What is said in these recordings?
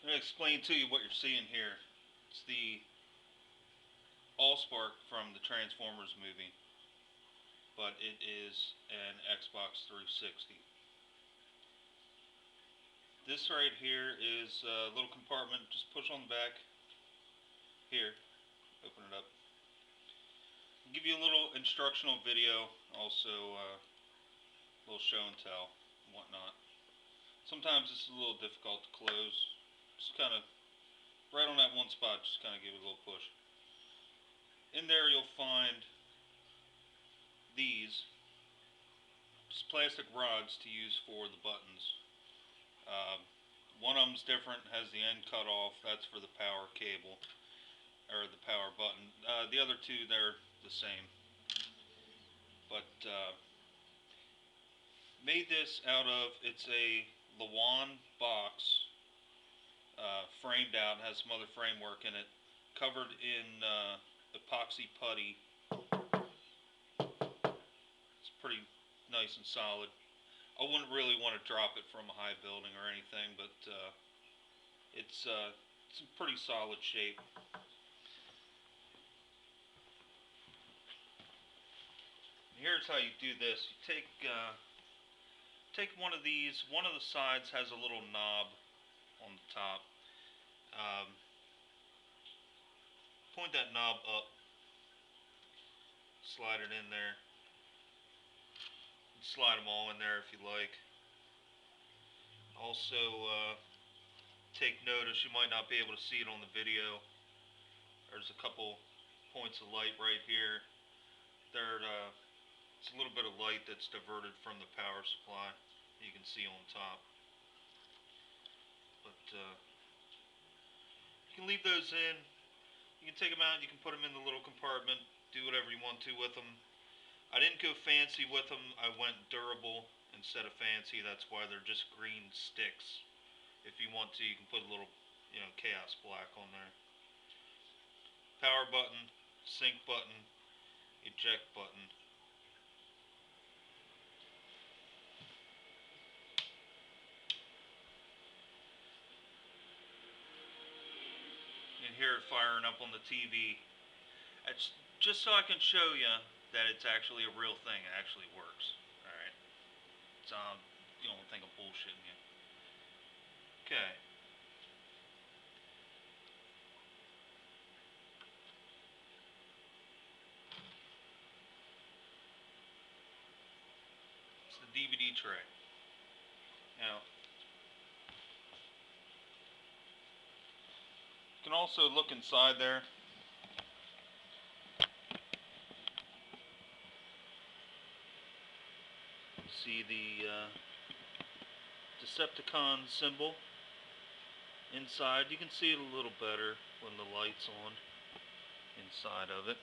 I'm going to explain to you what you're seeing here. It's the allspark from the Transformers movie, but it is an Xbox 360. This right here is a little compartment. Just push on the back. Here, open it up. I'll give you a little instructional video, also a little show and tell and whatnot. Sometimes it's a little difficult to close. Just kind of right on that one spot, just kind of give it a little push. In there you'll find these just plastic rods to use for the buttons. One of them's different, has the end cut off. That's for the power cable or the power button. The other two, they're the same. But made this out of, it's a Lawan box, framed out, has some other framework in it, covered in epoxy putty. It's pretty nice and solid. I wouldn't really want to drop it from a high building or anything, but it's in pretty solid shape. Here's how you do this. You take one of these. One of the sides has a little knob on the top. Point that knob up. Slide it in there. Slide them all in there if you like. Also, take notice, you might not be able to see it on the video. There's a couple points of light right here. It's a little bit of light that's diverted from the power supply. You can see on top. But you can leave those in. You can take them out. You can put them in the little compartment. Do whatever you want to with them. I didn't go fancy with them. I went durable instead of fancy. That's why they're just green sticks. If you want to, you can put a little, Chaos Black on there. Power button, sync button, eject button. You can hear it firing up on the TV. It's just so I can show you that it's actually a real thing. It actually works. Alright. So you don't think I'm bullshitting you. Okay. It's the DVD tray. Now, you can also look inside there. See the Decepticon symbol inside. You can see it a little better when the light's on inside of it.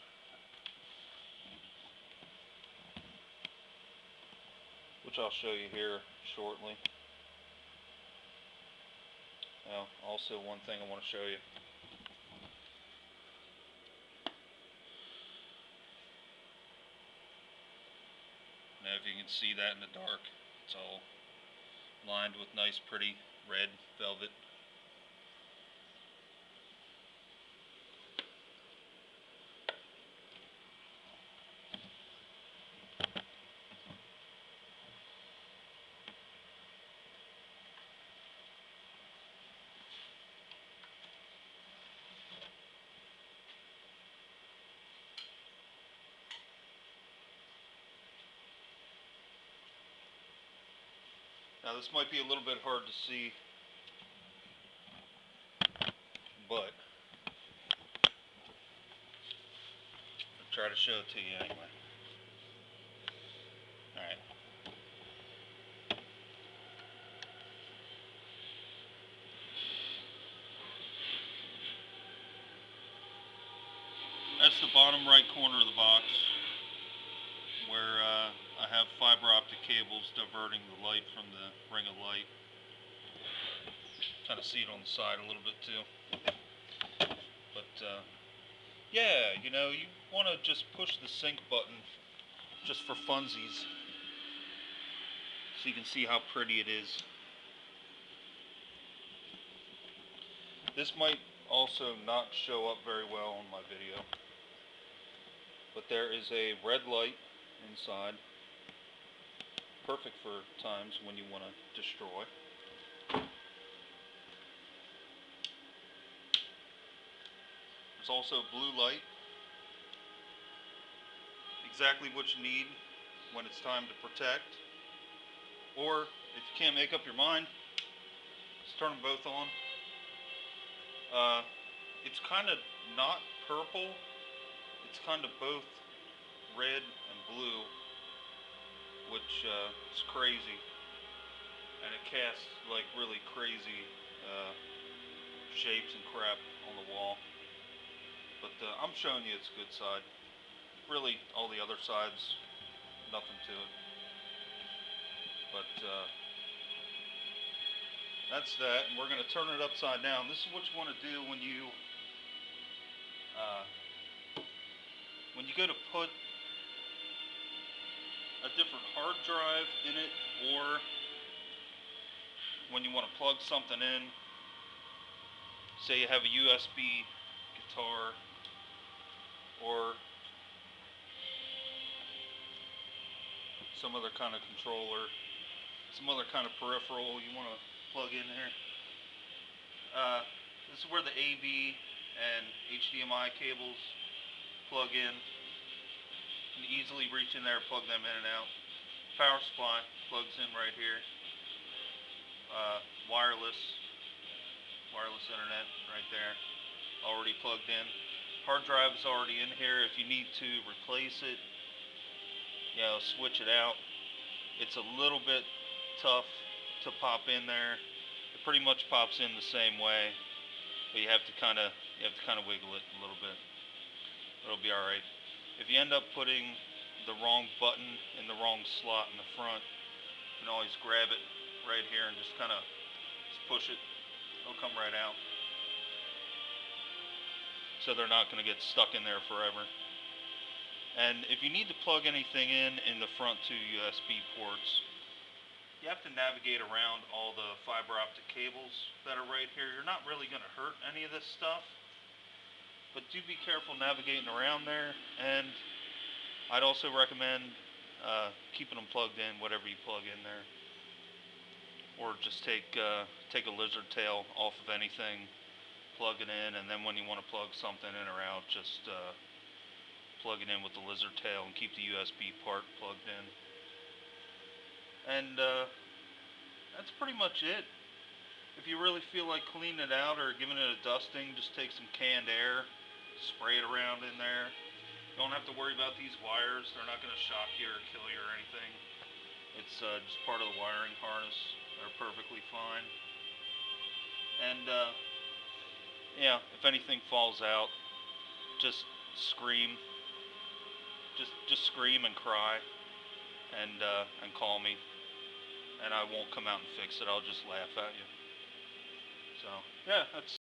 Which I'll show you here shortly. Now, also one thing I want to show you. Now if you can see that in the dark, it's all lined with nice pretty red velvet. Now this might be a little bit hard to see, but I'll try to show it to you anyway. Alright. That's the bottom right corner of the box where I have fiber optic cables diverting the light from the ring of light. Kind of see it on the side a little bit too. But yeah, you want to just push the sync button just for funsies so you can see how pretty it is. This might also not show up very well on my video, but there is a red light inside, perfect for times when you want to destroy. There's also blue light, exactly what you need when it's time to protect. Or if you can't make up your mind, just turn them both on. It's kind of not purple, it's kind of both red and blue, which is crazy, and it casts like really crazy shapes and crap on the wall. But I'm showing you its good side. Really, all the other sides, nothing to it. But that's that, and we're going to turn it upside down. This is what you want to do when you go to put a different hard drive in it, or when you want to plug something in. Say you have a USB guitar or some other kind of controller, some other kind of peripheral you want to plug in here. This is where the AV and HDMI cables plug in. You can easily reach in there, plug them in and out. Power supply plugs in right here. Wireless internet right there, already plugged in. Hard drive is already in here. If you need to replace it, switch it out. It's a little bit tough to pop in there. It pretty much pops in the same way, but you have to kind of wiggle it a little bit. It'll be all right. If you end up putting the wrong button in the wrong slot in the front, you can always grab it right here and just push it. It'll come right out. So they're not going to get stuck in there forever. And if you need to plug anything in the front two USB ports, you have to navigate around all the fiber optic cables that are right here. You're not really going to hurt any of this stuff, but do be careful navigating around there. And I'd also recommend keeping them plugged in, whatever you plug in there. Or just take a lizard tail off of anything, plug it in, and then when you want to plug something in or out, just plug it in with the lizard tail and keep the USB part plugged in. And that's pretty much it. If you really feel like cleaning it out or giving it a dusting, just take some canned air, spray it around in there. You don't have to worry about these wires. They're not going to shock you or kill you or anything. It's just part of the wiring harness. They're perfectly fine. And if anything falls out, just scream. Just scream and cry, and call me, and I won't come out and fix it. I'll just laugh at you. So yeah, that's